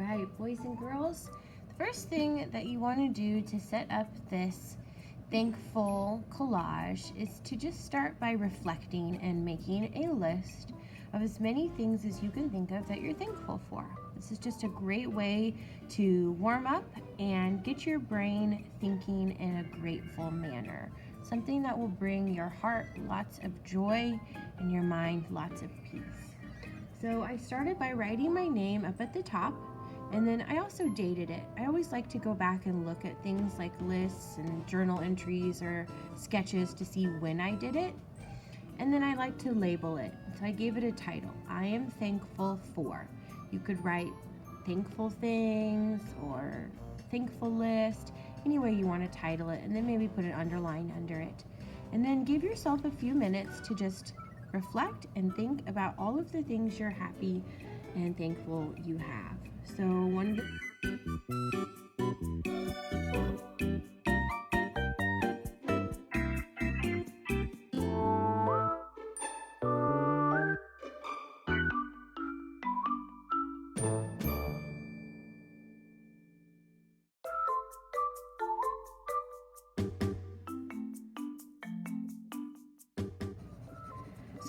right, boys and girls, the first thing that you want to do to set up this thankful collage is to just start by reflecting and making a list of as many things as you can think of that you're thankful for. This is just a great way to warm up and get your brain thinking in a grateful manner. Something that will bring your heart lots of joy and your mind lots of peace. So I started by writing my name up at the top, and then I also dated it. I always like to go back and look at things like lists and journal entries or sketches to see when I did it. And then I like to label it. So I gave it a title. I am thankful for. You could write thankful things or thankful list, any way you want to title it, and then maybe put an underline under it. And then give yourself a few minutes to just reflect and think about all of the things you're happy and thankful you have. So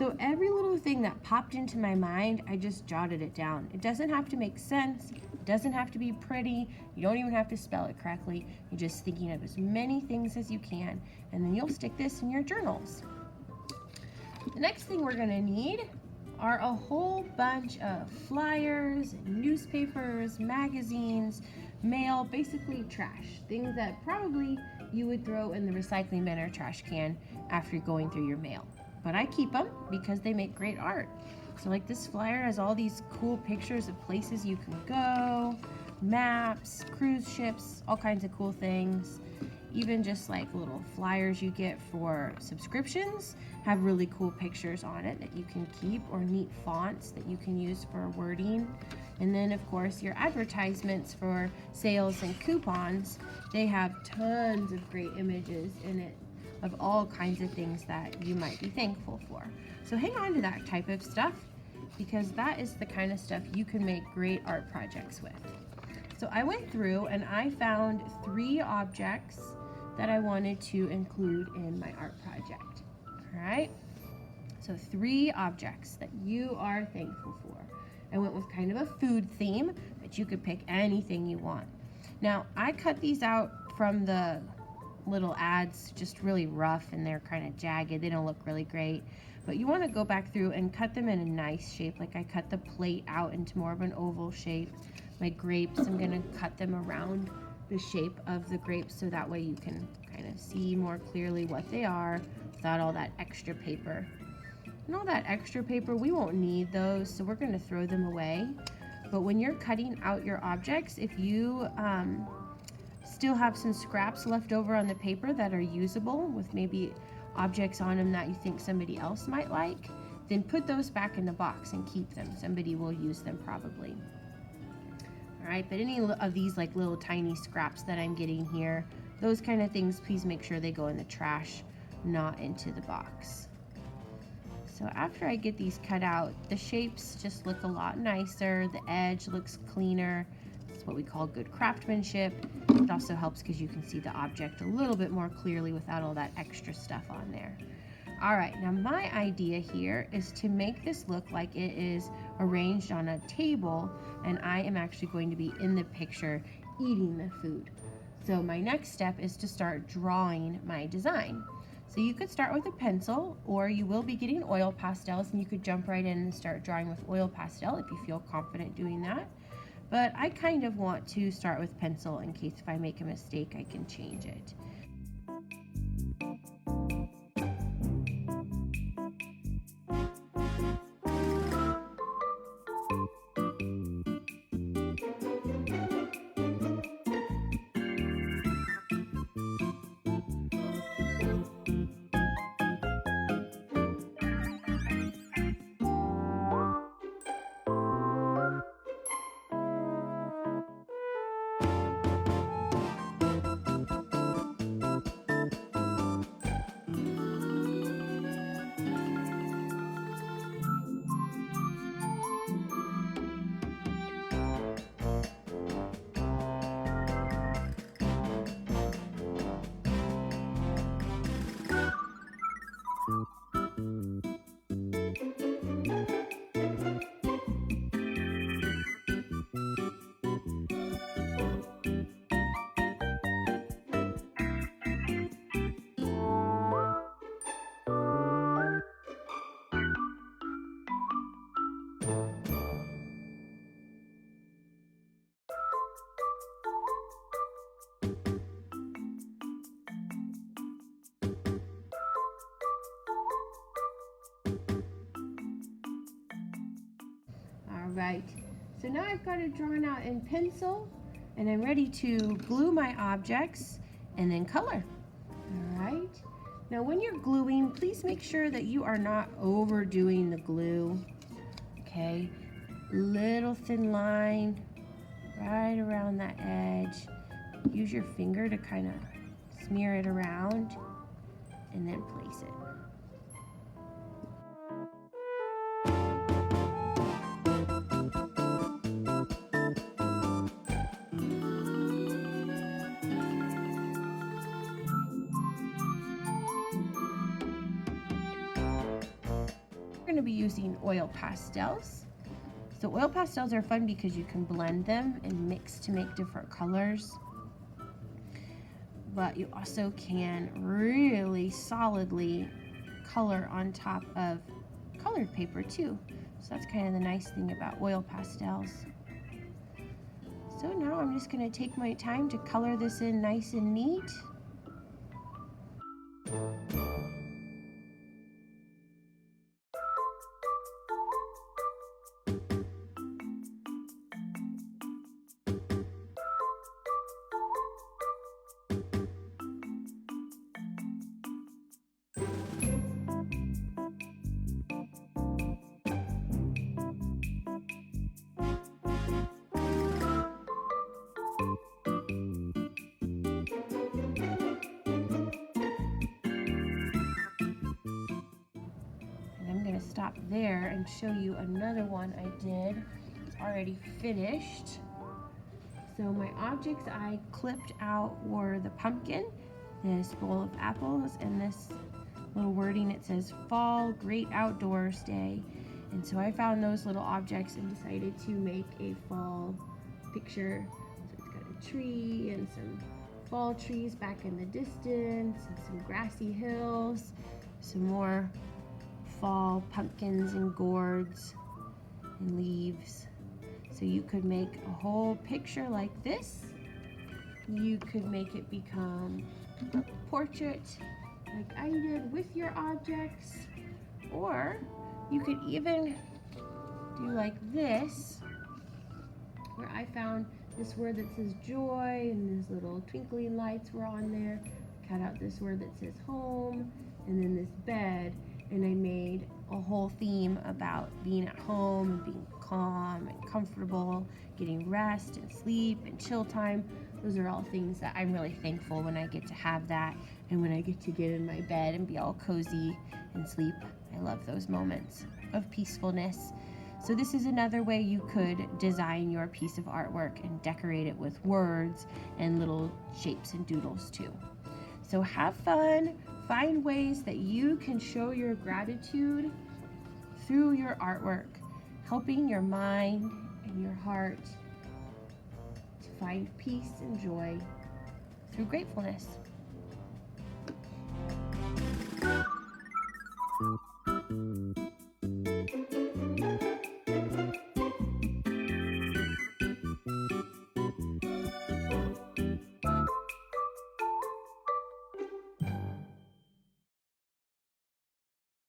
So every little thing that popped into my mind, I just jotted it down. It doesn't have to make sense. It doesn't have to be pretty. You don't even have to spell it correctly. You're just thinking of as many things as you can, and then you'll stick this in your journals. The next thing we're gonna need are a whole bunch of flyers, newspapers, magazines, mail, basically trash. Things that probably you would throw in the recycling bin or trash can after going through your mail. But I keep them because they make great art. So like this flyer has all these cool pictures of places you can go, maps, cruise ships, all kinds of cool things. Even just like little flyers you get for subscriptions have really cool pictures on it that you can keep, or neat fonts that you can use for wording. And then of course your advertisements for sales and coupons, they have tons of great images in it of all kinds of things that you might be thankful for. So hang on to that type of stuff, because that is the kind of stuff you can make great art projects with. So I went through and I found 3 objects that I wanted to include in my art project. All right, so 3 objects that you are thankful for. I went with kind of a food theme, but you could pick anything you want. Now I cut these out from the little ads, just really rough, and they're kind of jagged. They don't look really great, but you want to go back through and cut them in a nice shape. Like I cut the plate out into more of an oval shape. My grapes, I'm going to cut them around the shape of the grapes so that way you can kind of see more clearly what they are without all that extra paper. And all that extra paper, we won't need those, so we're going to throw them away. But when you're cutting out your objects, if you still have some scraps left over on the paper that are usable with maybe objects on them that you think somebody else might like, then put those back in the box and keep them. Somebody will use them probably. All right, but any of these like little tiny scraps that I'm getting here, those kind of things, please make sure they go in the trash, not into the box. So after I get these cut out, the shapes just look a lot nicer. The edge looks cleaner. It's what we call good craftsmanship. It also helps because you can see the object a little bit more clearly without all that extra stuff on there. All right, now my idea here is to make this look like it is arranged on a table and I am actually going to be in the picture eating the food. So my next step is to start drawing my design. So you could start with a pencil, or you will be getting oil pastels, and you could jump right in and start drawing with oil pastel if you feel confident doing that. But I kind of want to start with pencil in case if I make a mistake, I can change it. All right, so now I've got it drawn out in pencil and I'm ready to glue my objects and then color. All right, now when you're gluing, please make sure that you are not overdoing the glue. Okay, little thin line right around that edge. Use your finger to kind of smear it around and then place it. We're going to be using oil pastels. So oil pastels are fun because you can blend them and mix to make different colors. But you also can really solidly color on top of colored paper too. So that's kind of the nice thing about oil pastels. So now I'm just going to take my time to color this in nice and neat. Stop there and show you another one I did. It's already finished. So my objects I clipped out were the pumpkin, this bowl of apples, and this little wording. It says fall great outdoors day. And so I found those little objects and decided to make a fall picture. So it's got a tree and some fall trees back in the distance and some grassy hills, some more fall pumpkins and gourds and leaves. So you could make a whole picture like this. You could make it become a portrait like I did with your objects, or you could even do like this, where I found this word that says joy and these little twinkling lights were on there. Cut out this word that says home and then this bed, and I made a whole theme about being at home and being calm and comfortable, getting rest and sleep and chill time. Those are all things that I'm really thankful when I get to have that, and when I get to get in my bed and be all cozy and sleep. I love those moments of peacefulness. So this is another way you could design your piece of artwork and decorate it with words and little shapes and doodles too. So have fun. Find ways that you can show your gratitude through your artwork, helping your mind and your heart to find peace and joy through gratefulness.